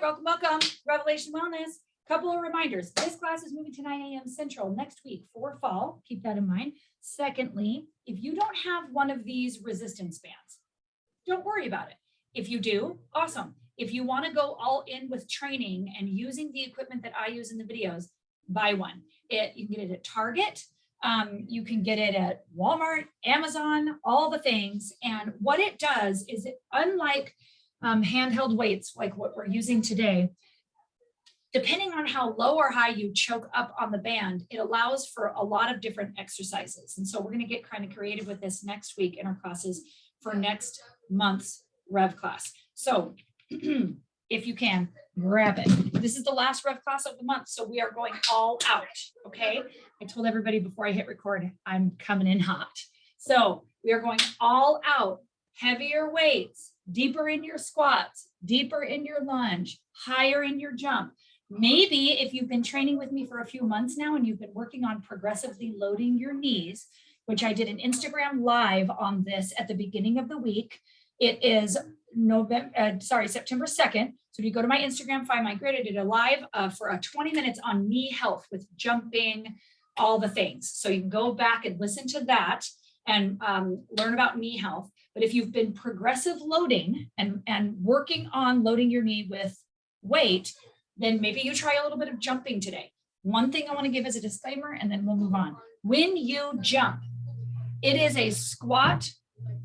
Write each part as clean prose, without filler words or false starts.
right, welcome, Revelation Wellness. Couple of reminders. This class is moving to 9 a.m. Central next week for fall. Keep that in mind. Secondly, if you don't have one of these resistance bands, don't worry about it. If you do, awesome. If you want to go all in with training and using the equipment that I use in the videos, buy one. You can get it at Target. You can get it at Walmart, Amazon, all the things. And what it does is it, unlike handheld weights like what we're using today, depending on how low or high you choke up on the band, it allows for a lot of different exercises. And so we're going to get kind of creative with this next week in our classes for next month's Rev class. So if you can, grab it. This is the last Rev class of the month, so we are going all out, okay? I told everybody before I hit record, I'm coming in hot. So we are going all out, heavier weights, deeper in your squats, deeper in your lunge, higher in your jump. Maybe if you've been training with me for a few months now and you've been working on progressively loading your knees, which I did an Instagram live on this at the beginning of the week. It is September 2nd. So if you go to my Instagram, find my grid, I did a live for 20 minutes on knee health with jumping, all the things. So you can go back and listen to that and learn about knee health. But if you've been progressive loading and working on loading your knee with weight, then maybe you try a little bit of jumping today. One thing I want to give as a disclaimer, and then we'll move on. When you jump, it is a squat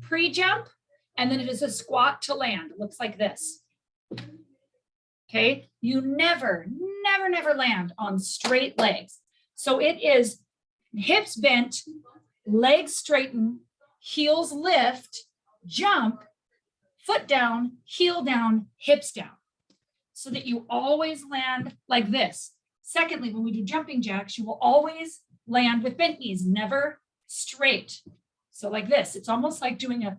pre-jump, and then it is a squat to land. It looks like this. Okay, you never land on straight legs. So it is hips bent, legs straighten, heels lift, jump, foot down, heel down, hips down, so that you always land like this. Secondly, when we do jumping jacks, you will always land with bent knees, never straight. So like this, it's almost like doing a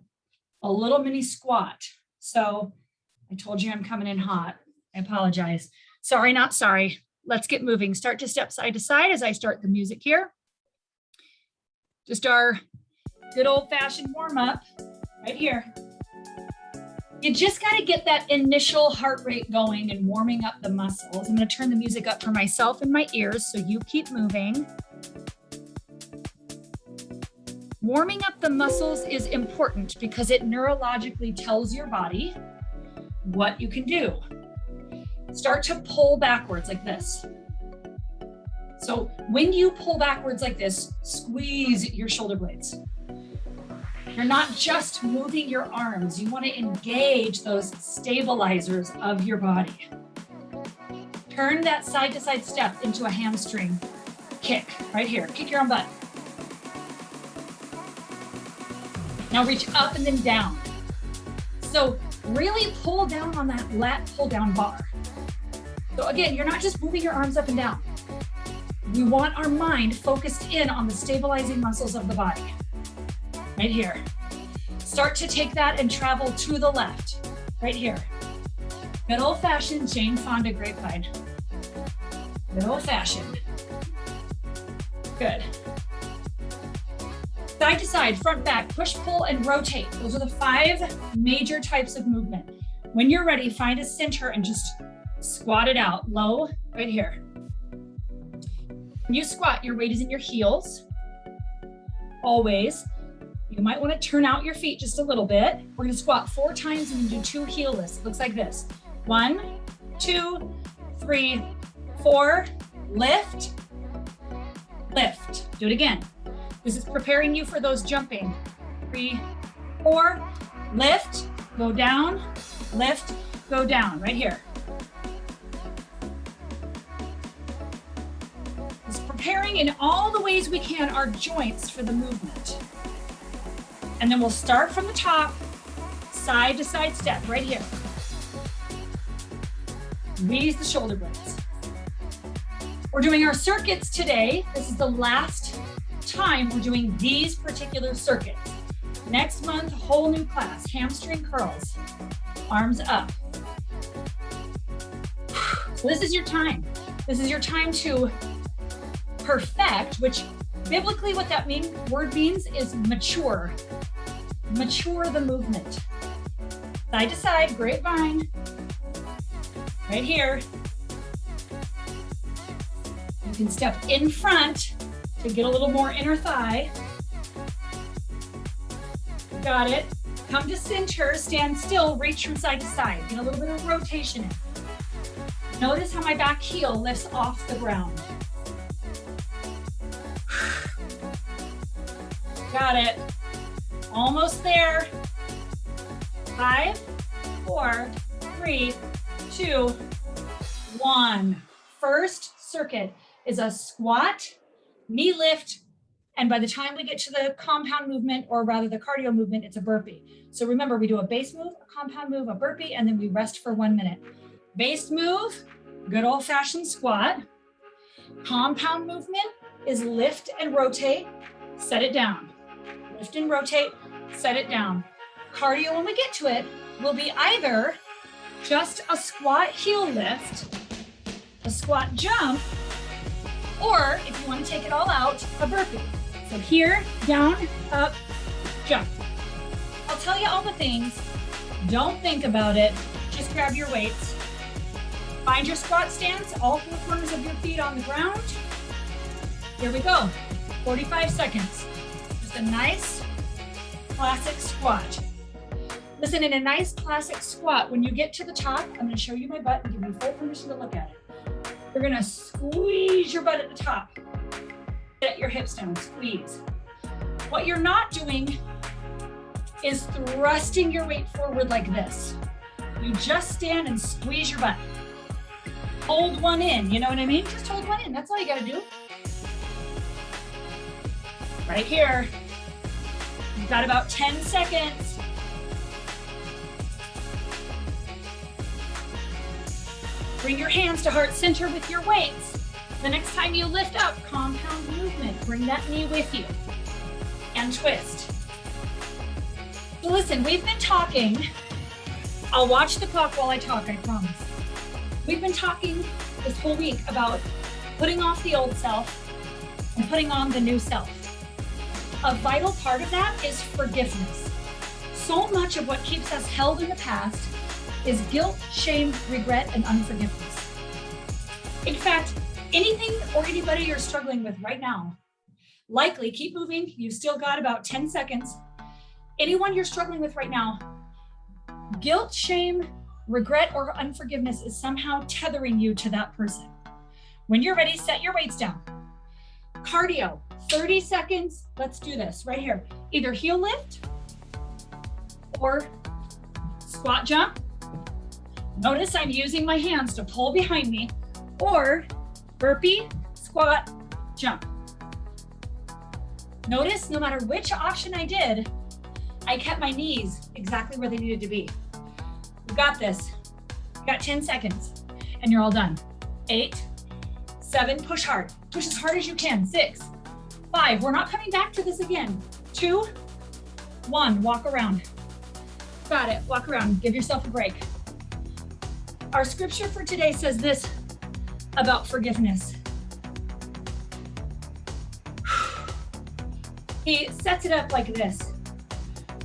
little mini squat. So I told you I'm coming in hot. I apologize. Sorry, not sorry. Let's get moving. Start to step side to side as I start the music here. Just our good old fashioned warm up right here. You just got to get that initial heart rate going and warming up the muscles. I'm going to turn the music up for myself and my ears so you keep moving. Warming up the muscles is important because it neurologically tells your body what you can do. Start to pull backwards like this. So when you pull backwards like this, squeeze your shoulder blades. You're not just moving your arms. You want to engage those stabilizers of your body. Turn that side to side step into a hamstring kick right here. Kick your own butt. Now reach up and then down. So really pull down on that lat pull down bar. So again, you're not just moving your arms up and down. We want our mind focused in on the stabilizing muscles of the body. Right here. Start to take that and travel to the left. Right here. Good old fashioned Jane Fonda grapevine. Good old fashioned. Good. Side to side, front, back, push, pull, and rotate. Those are the 5 major types of movement. When you're ready, find a center and just squat it out low right here. When you squat, your weight is in your heels. Always. You might want to turn out your feet just a little bit. We're going to squat 4 times and do 2 heel lifts. It looks like this. 1, 2, 3, 4. Lift, lift. Do it again. This is preparing you for those jumping. 3, 4, lift, go down, lift, go down, right here. It's preparing in all the ways we can our joints for the movement. And then we'll start from the top, side to side step, right here. Squeeze the shoulder blades. We're doing our circuits today. This is the last time we're doing these particular circuits. Next month, whole new class, hamstring curls, arms up. So this is your time. This is your time to perfect, which biblically what that word means is mature. Mature the movement. Side to side, grapevine. right here. You can step in front to get a little more inner thigh. Got it. Come to center, stand still, reach from side to side. Get a little bit of rotation in. Notice how my back heel lifts off the ground. Got it. Almost there. 5, 4, 3, 2, 1. First circuit is a squat, knee lift, and by the time we get to the compound movement, or rather the cardio movement, it's a burpee. So remember, we do a base move, a compound move, a burpee, and then we rest for 1 minute. Base move, good old-fashioned squat. Compound movement is lift and rotate, set it down. Lift and rotate, set it down. Cardio, when we get to it, will be either just a squat heel lift, a squat jump, or if you want to take it all out, a burpee. So here, down, up, jump. I'll tell you all the things. Don't think about it. Just grab your weights. Find your squat stance, all 4 corners of your feet on the ground. Here we go. 45 seconds. Just a nice classic squat. Listen, in a nice classic squat, when you get to the top, I'm going to show you my butt and give you full permission to look at it. You're going to squeeze your butt at the top. Get your hips down, squeeze. What you're not doing is thrusting your weight forward like this. You just stand and squeeze your butt. Hold one in, you know what I mean? Just hold one in, that's all you gotta do. Right here. You've got about 10 seconds. Bring your hands to heart center with your weights. The next time you lift up, compound movement. Bring that knee with you and twist. So listen, we've been talking. I'll watch the clock while I talk, I promise. We've been talking this whole week about putting off the old self and putting on the new self. A vital part of that is forgiveness. So much of what keeps us held in the past is guilt, shame, regret, and unforgiveness. In fact, anything or anybody you're struggling with right now, likely, keep moving, you've still got about 10 seconds. Anyone you're struggling with right now, guilt, shame, regret, or unforgiveness is somehow tethering you to that person. When you're ready, set your weights down. Cardio, 30 seconds. Let's do this right here. Either heel lift or squat jump. Notice I'm using my hands to pull behind me, or burpee, squat, jump. Notice no matter which option I did, I kept my knees exactly where they needed to be. You got this. You got 10 seconds and you're all done. 8, 7, push hard. Push as hard as you can. 6, 5, we're not coming back to this again. 2, 1, walk around. Got it, walk around, give yourself a break. Our scripture for today says this about forgiveness. He sets it up like this.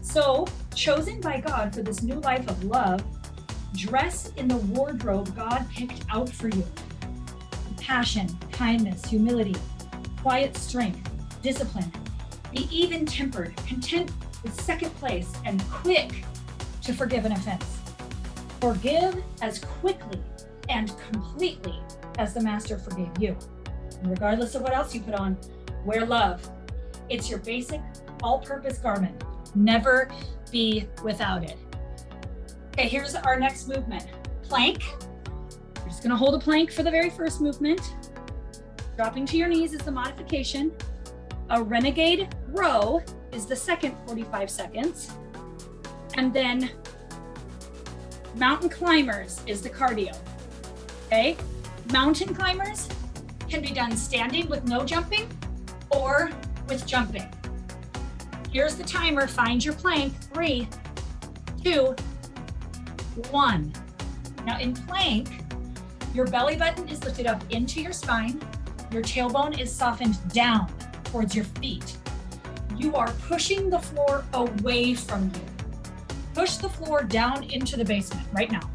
So, chosen by God for this new life of love, dress in the wardrobe God picked out for you. Compassion, kindness, humility, quiet strength, discipline. Be even-tempered, content with second place, and quick to forgive an offense. Forgive as quickly and completely as the Master forgave you. And regardless of what else you put on, wear love. It's your basic, all-purpose garment. Never be without it. Okay, here's our next movement. Plank. You're just gonna hold a plank for the very first movement. Dropping to your knees is the modification. A renegade row is the second 45 seconds. And then mountain climbers is the cardio, okay? Mountain climbers can be done standing with no jumping or with jumping. Here's the timer, find your plank, 3, 2, 1. Now in plank, your belly button is lifted up into your spine, your tailbone is softened down towards your feet. You are pushing the floor away from you. Push the floor down into the basement right now.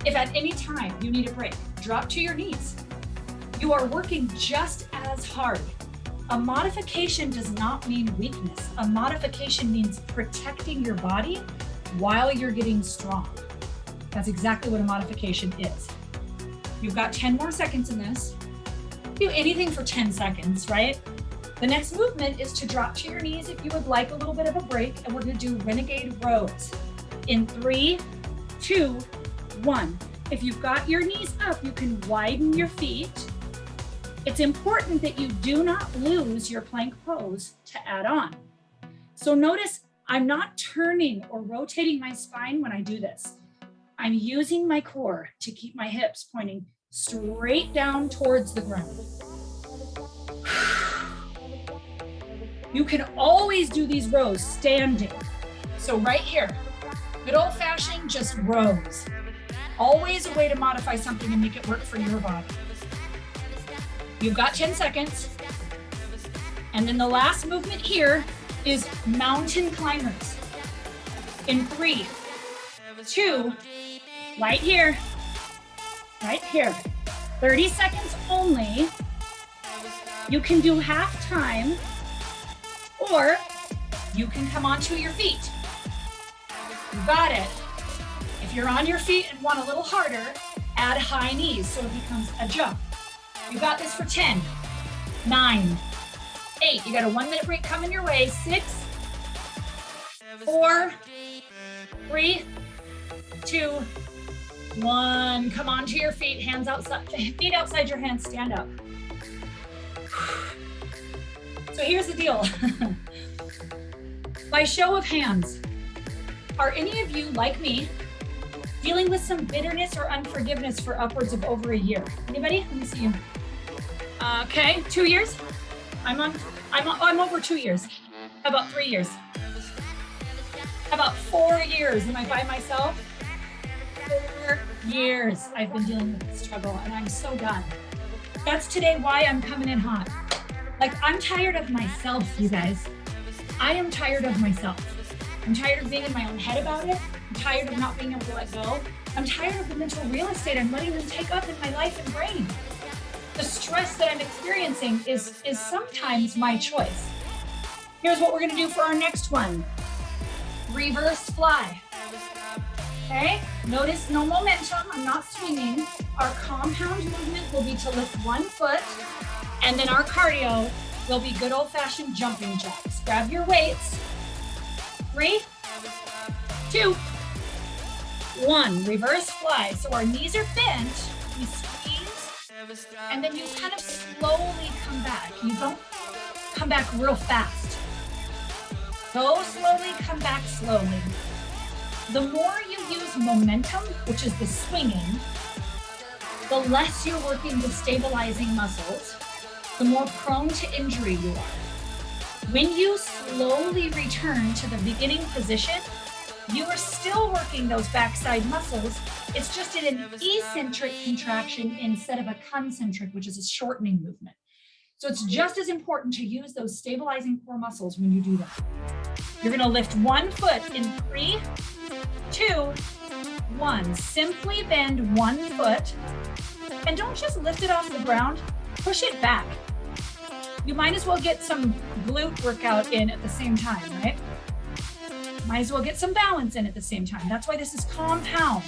If at any time you need a break, drop to your knees. You are working just as hard. A modification does not mean weakness. A modification means protecting your body while you're getting strong. That's exactly what a modification is. You've got 10 more seconds in this. Do anything for 10 seconds, right? The next movement is to drop to your knees if you would like a little bit of a break, and we're gonna do renegade rows. In 3, 2, 1. If you've got your knees up, you can widen your feet. It's important that you do not lose your plank pose to add on. So notice I'm not turning or rotating my spine when I do this. I'm using my core to keep my hips pointing straight down towards the ground. You can always do these rows standing. So right here, good old fashioned, just rows. Always a way to modify something and make it work for your body. You've got 10 seconds. And then the last movement here is mountain climbers. In 3, 2, right here, 30 seconds only. You can do half time, or you can come onto your feet. You got it. If you're on your feet and want a little harder, add high knees so it becomes a jump. You got this for 10, 9, 8. You got a 1-minute break coming your way. 6, 4, 3, 2, 1. Come onto your feet, hands outside, feet outside your hands, stand up. So here's the deal. By show of hands, are any of you, like me, dealing with some bitterness or unforgiveness for upwards of over a year? Anybody? Let me see you. Okay, 2 years? I'm over 2 years. How about 3 years? How about 4 years? Am I by myself? 4 years I've been dealing with this struggle, and I'm so done. That's today why I'm coming in hot. Like, I'm tired of myself, you guys. I am tired of myself. I'm tired of being in my own head about it. I'm tired of not being able to let go. I'm tired of the mental real estate I'm letting them take up in my life and brain. The stress that I'm experiencing is sometimes my choice. Here's what we're gonna do for our next one. Reverse fly. Okay, notice no momentum, I'm not swinging. Our compound movement will be to lift one foot, and then our cardio will be good old-fashioned jumping jacks. Grab your weights. 3, 2, 1. Reverse fly. So our knees are bent, we squeeze, and then you kind of slowly come back. You don't come back real fast. Go slowly, come back slowly. The more you use momentum, which is the swinging, the less you're working the stabilizing muscles, the more prone to injury you are. When you slowly return to the beginning position, you are still working those backside muscles. It's just in an eccentric contraction instead of a concentric, which is a shortening movement. So it's just as important to use those stabilizing core muscles when you do that. You're gonna lift one foot in 3, 2, 1. Simply bend one foot, and don't just lift it off the ground, push it back. You might as well get some glute workout in at the same time, right? Might as well get some balance in at the same time. That's why this is compound.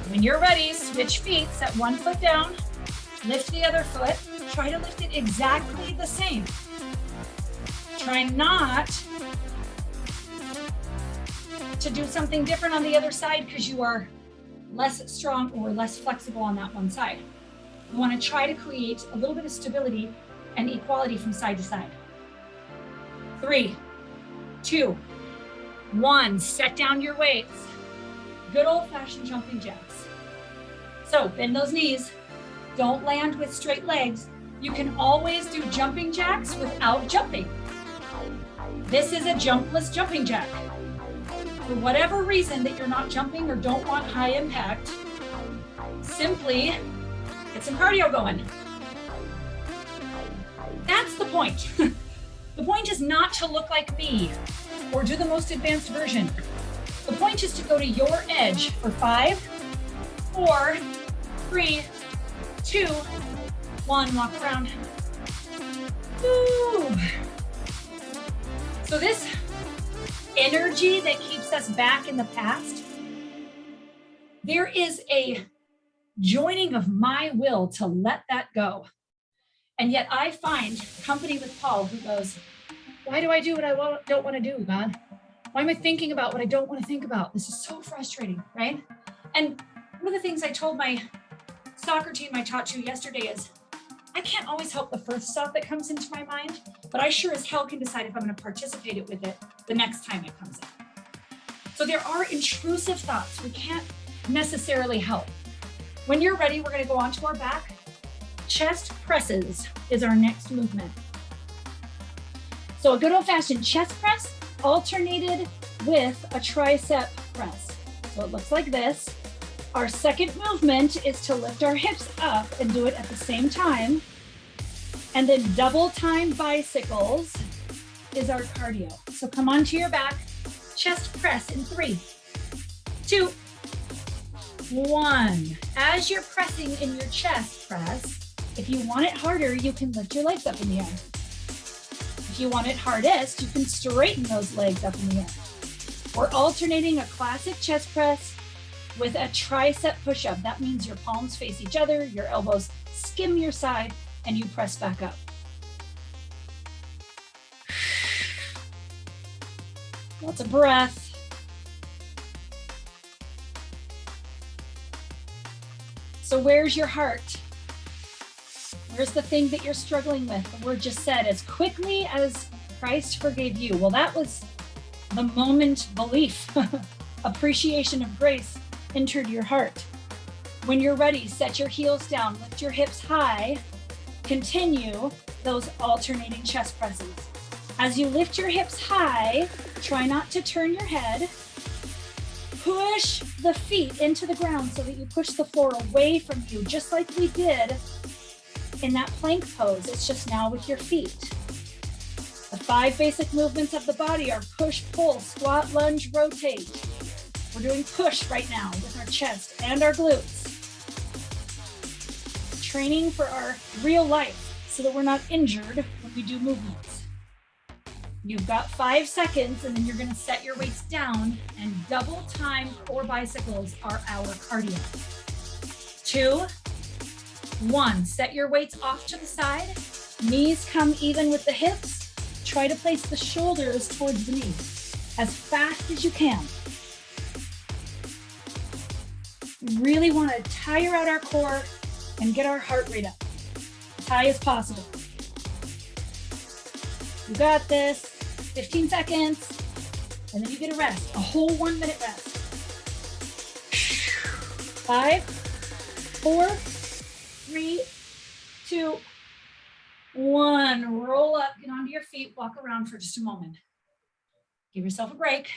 When you're ready, switch feet, set one foot down, lift the other foot, try to lift it exactly the same. Try not to do something different on the other side because you are less strong or less flexible on that one side. You want to try to create a little bit of stability and equality from side to side. 3, 2, 1. Set down your weights. Good old-fashioned jumping jacks. So bend those knees. Don't land with straight legs. You can always do jumping jacks without jumping. This is a jumpless jumping jack. For whatever reason that you're not jumping or don't want high impact, simply get some cardio going. That's the point. The point is not to look like me or do the most advanced version. The point is to go to your edge for 5, 4, 3, 2, 1, walk around. Woo. So this energy that keeps us back in the past, there is a joining of my will to let that go. And yet I find company with Paul who goes, why do I do what I don't want to do, God? Why am I thinking about what I don't want to think about? This is so frustrating, right? And one of the things I told my soccer team I taught to yesterday is, I can't always help the first thought that comes into my mind, but I sure as hell can decide if I'm going to participate with it the next time it comes in. So there are intrusive thoughts we can't necessarily help. When you're ready, we're going to go onto our back. Chest presses is our next movement. So a good old-fashioned chest press alternated with a tricep press. So it looks like this. Our second movement is to lift our hips up and do it at the same time. And then double time bicycles is our cardio. So come onto your back, chest press in 3, 2, 1. As you're pressing in your chest press, if you want it harder, you can lift your legs up in the air. If you want it hardest, you can straighten those legs up in the air. We're alternating a classic chest press with a tricep push-up. That means your palms face each other, your elbows skim your side, and you press back up. Lots of breath. So where's your heart? Where's the thing that you're struggling with? The word just said, as quickly as Christ forgave you. Well, that was the moment belief, appreciation of grace entered your heart. When you're ready, set your heels down, lift your hips high, continue those alternating chest presses. As you lift your hips high, try not to turn your head. Push the feet into the ground so that you push the floor away from you, just like we did in that plank pose. It's just now with your feet. The 5 basic movements of the body are push, pull, squat, lunge, rotate. We're doing push right now with our chest and our glutes. Training for our real life so that we're not injured when we do movements. You've got 5 seconds and then you're going to set your weights down, and double time core bicycles are our cardio. 2, 1, set your weights off to the side. Knees come even with the hips. Try to place the shoulders towards the knees as fast as you can. We really want to tire out our core and get our heart rate up as high as possible. You got this. 15 seconds, and then you get a rest, a whole 1 minute rest. 5, 4, 3, 2, 1. Roll up, get onto your feet, walk around for just a moment. Give yourself a break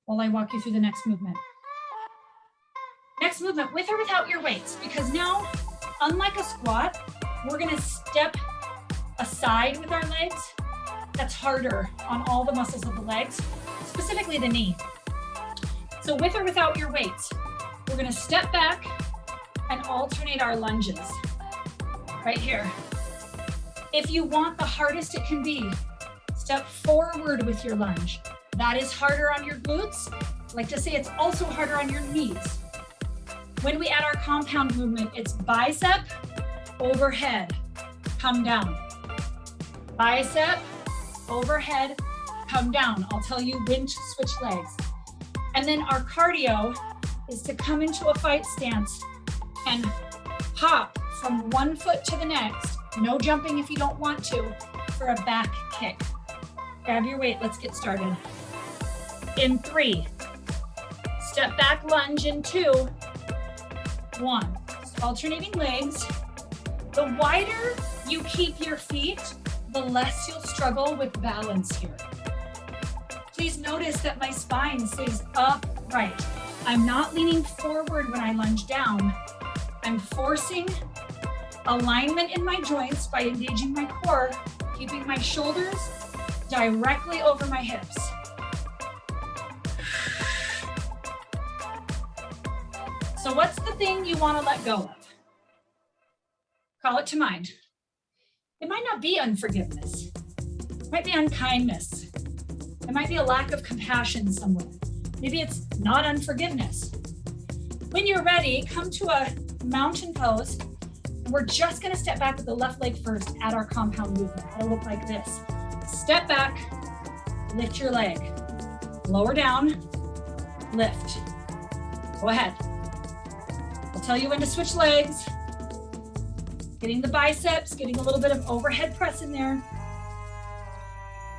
while I walk you through the next movement. Next movement, with or without your weights, because now, unlike a squat, we're gonna step aside with our legs. That's harder on all the muscles of the legs, specifically the knee. So with or without your weights, we're gonna step back and alternate our lunges right here. If you want the hardest it can be, step forward with your lunge. That is harder on your glutes. I like to say it's also harder on your knees. When we add our compound movement, it's bicep, overhead, come down. Bicep, overhead, come down. I'll tell you when to switch legs. And then our cardio is to come into a fight stance and hop from one foot to the next. No jumping if you don't want to, for a back kick. Grab your weight, let's get started. In 3, step back lunge in 2, 1. Just alternating legs. The wider you keep your feet, the less you'll struggle with balance here. Please notice that my spine stays upright. I'm not leaning forward when I lunge down. I'm forcing alignment in my joints by engaging my core, keeping my shoulders directly over my hips. So what's the thing you want to let go of? Call it to mind. It might not be unforgiveness. It might be unkindness. It might be a lack of compassion somewhere. Maybe it's not unforgiveness. When you're ready, come to a mountain pose. And we're just going to step back with the left leg first at our compound movement. It'll look like this. Step back, lift your leg. Lower down, lift. Go ahead. I'll tell you when to switch legs. Getting the biceps, getting a little bit of overhead press in there.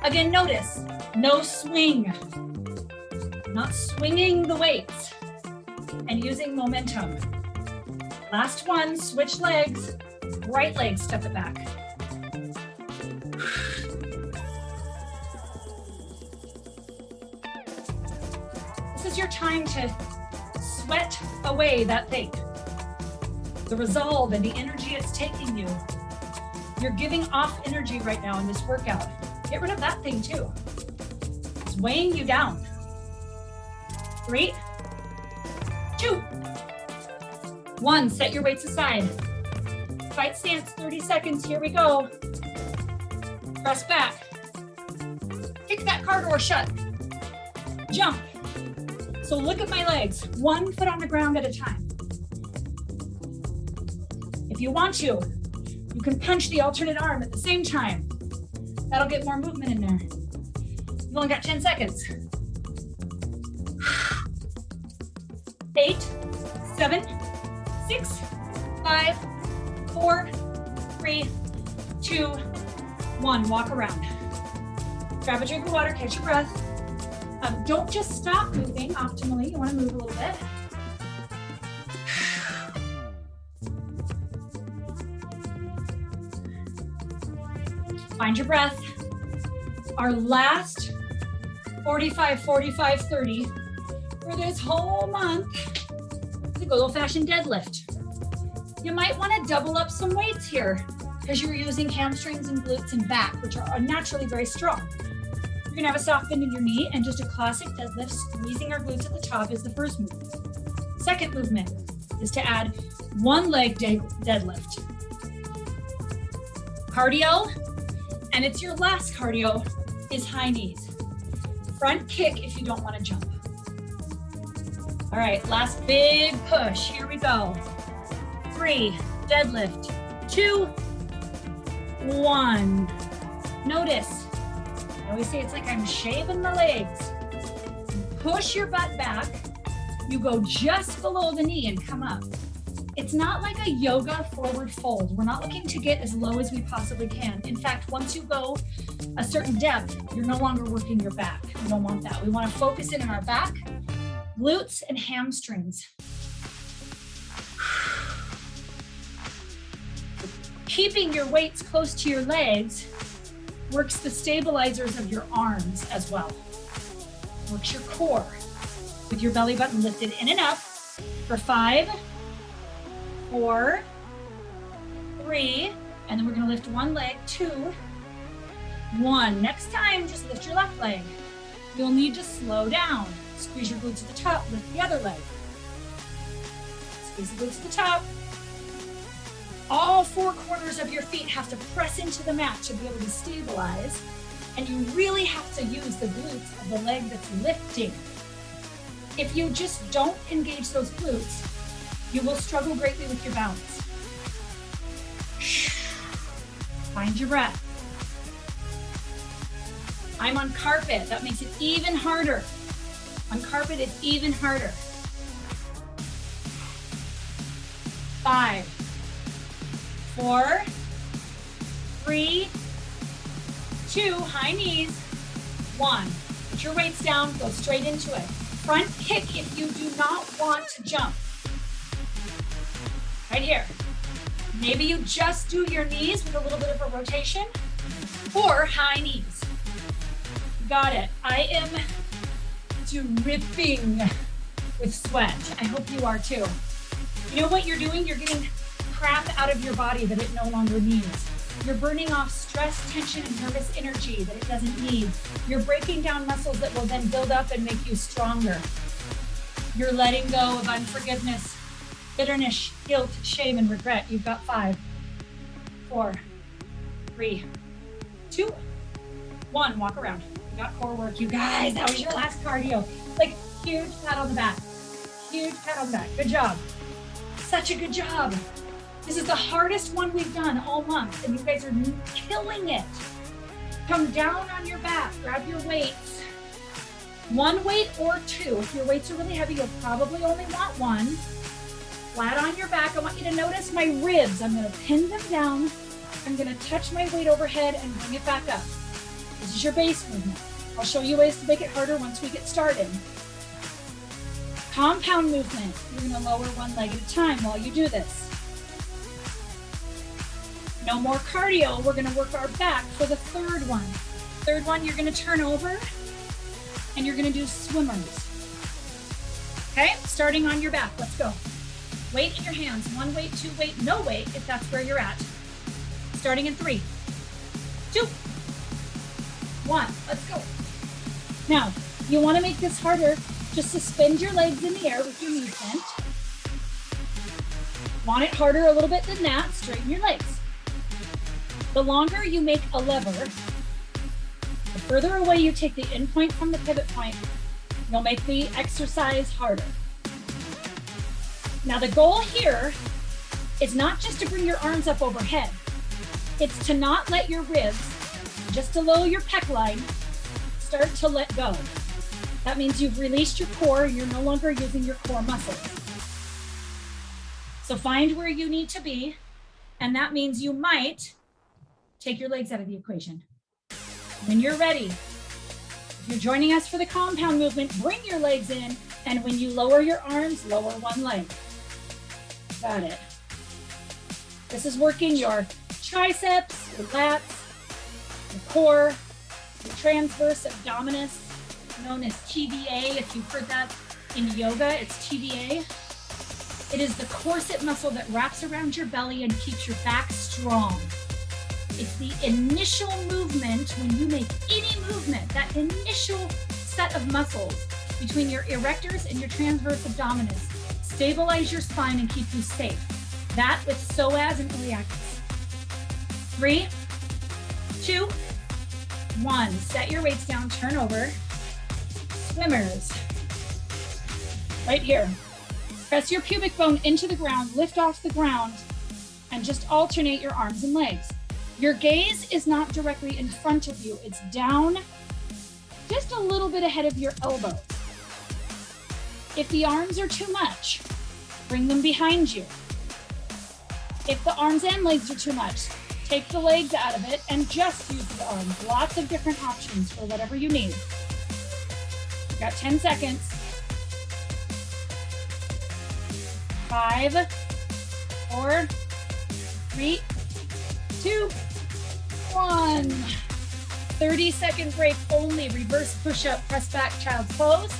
Again, notice, no swing. Not swinging the weights and using momentum. Last one, switch legs. Right leg, step it back. This is your time to sweat away that thing. The resolve and the energy it's taking you. You're giving off energy right now in this workout. Get rid of that thing too. It's weighing you down. 3, 2, 1. Set your weights aside. Fight stance, 30 seconds. Here we go. Press back. Kick that car door shut. Jump. So look at my legs. 1 foot on the ground at a time. If you want to, you can punch the alternate arm at the same time. That'll get more movement in there. You've only got 10 seconds. 8, 7, 6, 5, 4, 3, 2, 1. Walk around. Grab a drink of water, catch your breath. Don't just stop moving optimally. You want to move a little bit. Find your breath. Our last 45, 45, 30 for this whole month is a good old-fashioned deadlift. You might want to double up some weights here because you're using hamstrings and glutes and back, which are naturally very strong. You're gonna have a soft bend in your knee and just a classic deadlift, squeezing our glutes at the top is the first movement. Second movement is to add one leg deadlift. Cardio, and it's your last cardio, is high knees. Front kick if you don't want to jump. All right, last big push. Here we go. 3, deadlift. 2, 1. Notice, I always say it's like I'm shaving the legs. Push your butt back. You go just below the knee and come up. It's not like a yoga forward fold. We're not looking to get as low as we possibly can. In fact, once you go a certain depth, you're no longer working your back. We don't want that. We want to focus in on our back, glutes, and hamstrings. Keeping your weights close to your legs works the stabilizers of your arms as well. Works your core with your belly button lifted in and up for 5, 4, 3, and then we're going to lift one leg, 2, 1. Next time, just lift your left leg. You'll need to slow down. Squeeze your glutes at the top, lift the other leg. Squeeze the glutes at the top. All 4 corners of your feet have to press into the mat to be able to stabilize, and you really have to use the glutes of the leg that's lifting. If you just don't engage those glutes, you will struggle greatly with your balance. Find your breath. I'm on carpet. That makes it even harder. On carpet, it's even harder. 5, 4, 3, 2, high knees, 1. Put your weights down, go straight into it. Front kick if you do not want to jump. Right here. Maybe you just do your knees with a little bit of a rotation, or high knees. Got it. I am dripping with sweat. I hope you are too. You know what you're doing? You're getting crap out of your body that it no longer needs. You're burning off stress, tension, and nervous energy that it doesn't need. You're breaking down muscles that will then build up and make you stronger. You're letting go of unforgiveness. Bitterness, guilt, shame, and regret. You've got 5, 4, 3, 2, 1. Walk around. You got core work, you guys. That was your last cardio. Like, huge pat on the back. Huge pat on the back. Good job. Such a good job. This is the hardest one we've done all month, and you guys are killing it. Come down on your back. Grab your weights. 1 weight or 2. If your weights are really heavy, you'll probably only want 1. Flat on your back. I want you to notice my ribs. I'm going to pin them down. I'm going to touch my weight overhead and bring it back up. This is your base movement. I'll show you ways to make it harder once we get started. Compound movement. You're going to lower 1 leg at a time while you do this. No more cardio. We're going to work our back for the third one. Third one, you're going to turn over and you're going to do swimmers. Okay, starting on your back. Let's go. Weight in your hands. 1 weight, 2 weight, no weight if that's where you're at. Starting in 3, 2, 1. Let's go. Now, you want to make this harder. Just suspend your legs in the air with your knees bent. Want it harder a little bit than that, straighten your legs. The longer you make a lever, the further away you take the end point from the pivot point, you'll make the exercise harder. Now the goal here is not just to bring your arms up overhead. It's to not let your ribs, just below your pec line, start to let go. That means you've released your core and you're no longer using your core muscles. So find where you need to be, and that means you might take your legs out of the equation. When you're ready, if you're joining us for the compound movement, bring your legs in, and when you lower your arms, lower 1 leg. Got it. This is working your triceps, your lats, your core, your transverse abdominis, known as TVA. If you've heard that in yoga, it's TVA. It is the corset muscle that wraps around your belly and keeps your back strong. It's the initial movement when you make any movement, that initial set of muscles between your erectors and your transverse abdominis stabilize your spine and keep you safe. That with psoas and iliacus. 3, 2, 1. Set your weights down, turn over. Swimmers. Right here. Press your pubic bone into the ground, lift off the ground, and just alternate your arms and legs. Your gaze is not directly in front of you. It's down just a little bit ahead of your elbows. If the arms are too much, bring them behind you. If the arms and legs are too much, take the legs out of it and just use the arms. Lots of different options for whatever you need. You've got 10 seconds. 5, 4, 3, 2, 1. 30-second break only. Reverse push-up, press back, child's pose.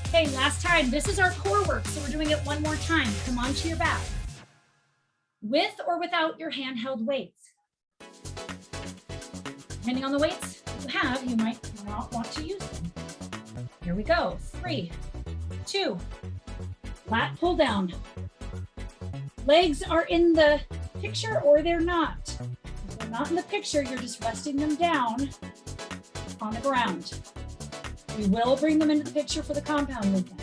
Okay, last time. This is our core work, so we're doing it 1 more time. Come onto your back. With or without your handheld weights. Depending on the weights you have, you might not want to use them. Here we go. 3, 2, lat pull down. Legs are in the picture or they're not. If they're not in the picture, you're just resting them down on the ground. We will bring them into the picture for the compound movement.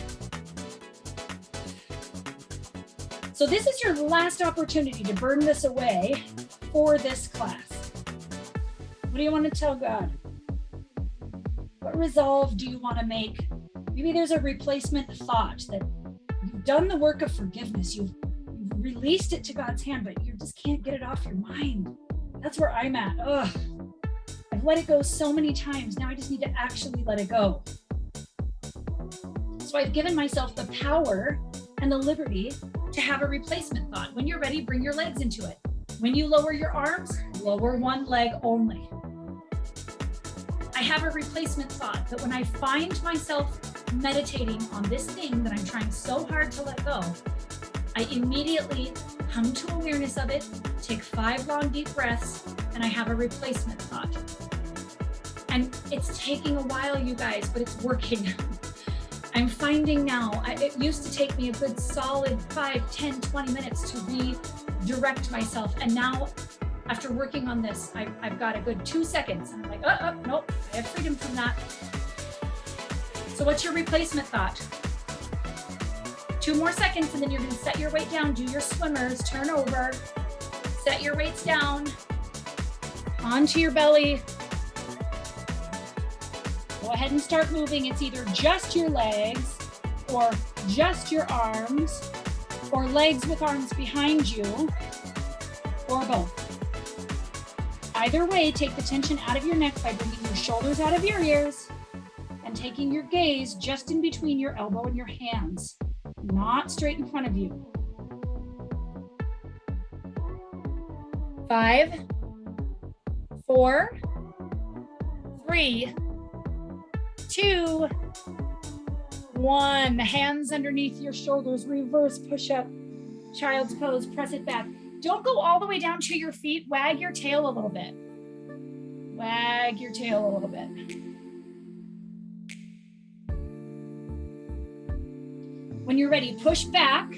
So this is your last opportunity to burn this away for this class. What do you want to tell God? What resolve do you want to make? Maybe there's a replacement thought that you've done the work of forgiveness. You've released it to God's hand, but you just can't get it off your mind. That's where I'm at. Ugh. I've let it go so many times. Now I just need to actually let it go. So I've given myself the power and the liberty to have a replacement thought. When you're ready, bring your legs into it. When you lower your arms, lower 1 leg only. I have a replacement thought that when I find myself meditating on this thing that I'm trying so hard to let go, I immediately come to awareness of it, take 5 long deep breaths, and I have a replacement thought. And it's taking a while, you guys, but it's working. I'm finding now, it used to take me a good solid 5, 10, 20 minutes to redirect myself. And now after working on this, I've got a good 2 seconds. And I'm like, nope, I have freedom from that. So what's your replacement thought? 2 more seconds, and then you're gonna set your weight down, do your swimmers, turn over, set your weights down, onto your belly. Go ahead and start moving. It's either just your legs or just your arms or legs with arms behind you or both. Either way, take the tension out of your neck by bringing your shoulders out of your ears and taking your gaze just in between your elbow and your hands, not straight in front of you. 5, 4, 3, 2, 1. Hands underneath your shoulders, reverse push-up, child's pose, press it back. Don't go all the way down to your feet. Wag your tail a little bit. Wag your tail a little bit. When you're ready, push back,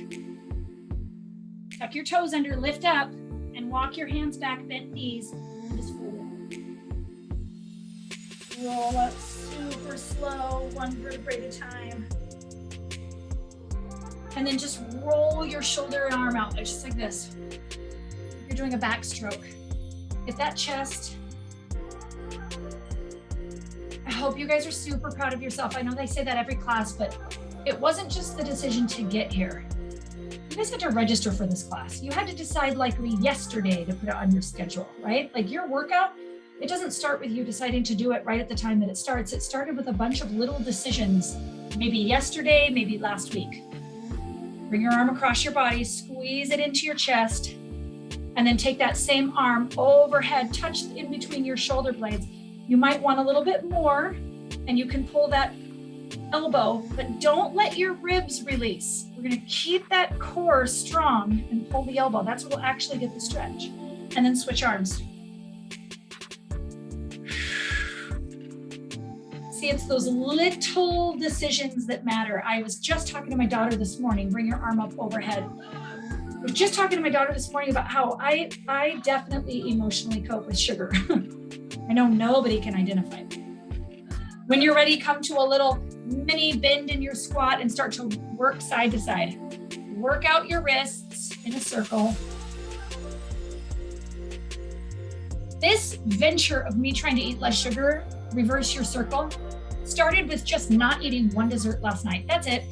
tuck your toes under, lift up, and walk your hands back, bent knees, and just fold it. Roll up super slow, 1 vertebrae at a time. And then just roll your shoulder and arm out, just like this. You're doing a backstroke. Get that chest. I hope you guys are super proud of yourself. I know they say that every class, but it wasn't just the decision to get here. You guys had to register for this class. You had to decide likely yesterday to put it on your schedule, right? Like your workout, it doesn't start with you deciding to do it right at the time that it starts. It started with a bunch of little decisions, maybe yesterday, maybe last week. Bring your arm across your body, squeeze it into your chest, and then take that same arm overhead, touch in between your shoulder blades. You might want a little bit more, and you can pull that elbow, but don't let your ribs release. We're gonna keep that core strong and pull the elbow. That's what will actually get the stretch. And then switch arms. See, it's those little decisions that matter. I was just talking to my daughter this morning, bring your arm up overhead. I was just talking to my daughter this morning about how I definitely emotionally cope with sugar. I know nobody can identify it. When you're ready, come to a little mini bend in your squat and start to work side to side. Work out your wrists in a circle. This venture of me trying to eat less sugar, reverse your circle, started with just not eating 1 dessert last night. That's it.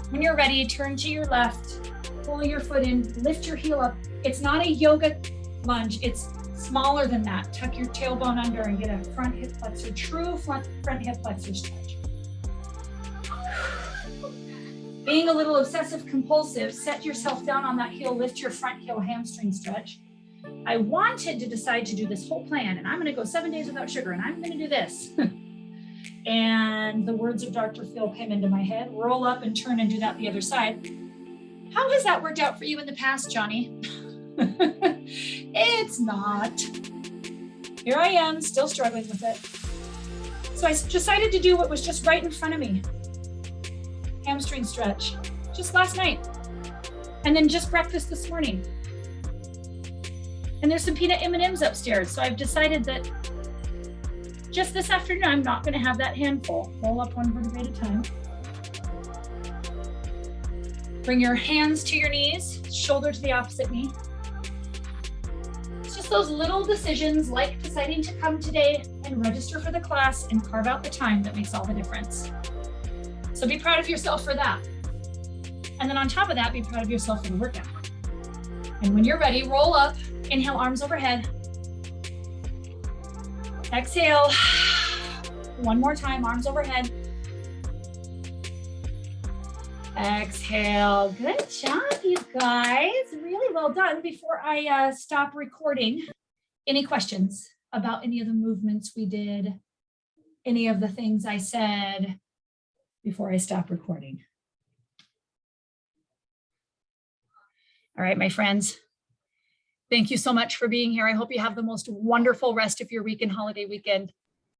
When you're ready, turn to your left, pull your foot in, lift your heel up. It's not a yoga lunge, it's smaller than that. Tuck your tailbone under and get a front hip flexor, true front hip flexor stretch. Being a little obsessive compulsive, set yourself down on that heel, lift your front heel hamstring stretch. I wanted to decide to do this whole plan, and I'm gonna go 7 days without sugar, and I'm gonna do this. And the words of Dr. Phil came into my head, roll up and turn and do that the other side. How has that worked out for you in the past, Johnny? It's not. Here I am, still struggling with it. So I decided to do what was just right in front of me. Hamstring stretch, just last night. And then just breakfast this morning. And there's some peanut M&Ms upstairs. So I've decided that just this afternoon, I'm not gonna have that handful. Roll up 1 vertebrae at a time. Bring your hands to your knees, shoulder to the opposite knee. It's just those little decisions like deciding to come today and register for the class and carve out the time that makes all the difference. So be proud of yourself for that. And then on top of that, be proud of yourself for the workout. And when you're ready, roll up, inhale, arms overhead. Exhale. 1 more time, arms overhead. Exhale. Good job, you guys. Really well done. Before I stop recording, any questions about any of the movements we did, any of the things I said before I stop recording? All right, my friends. Thank you so much for being here. I hope you have the most wonderful rest of your week and holiday weekend.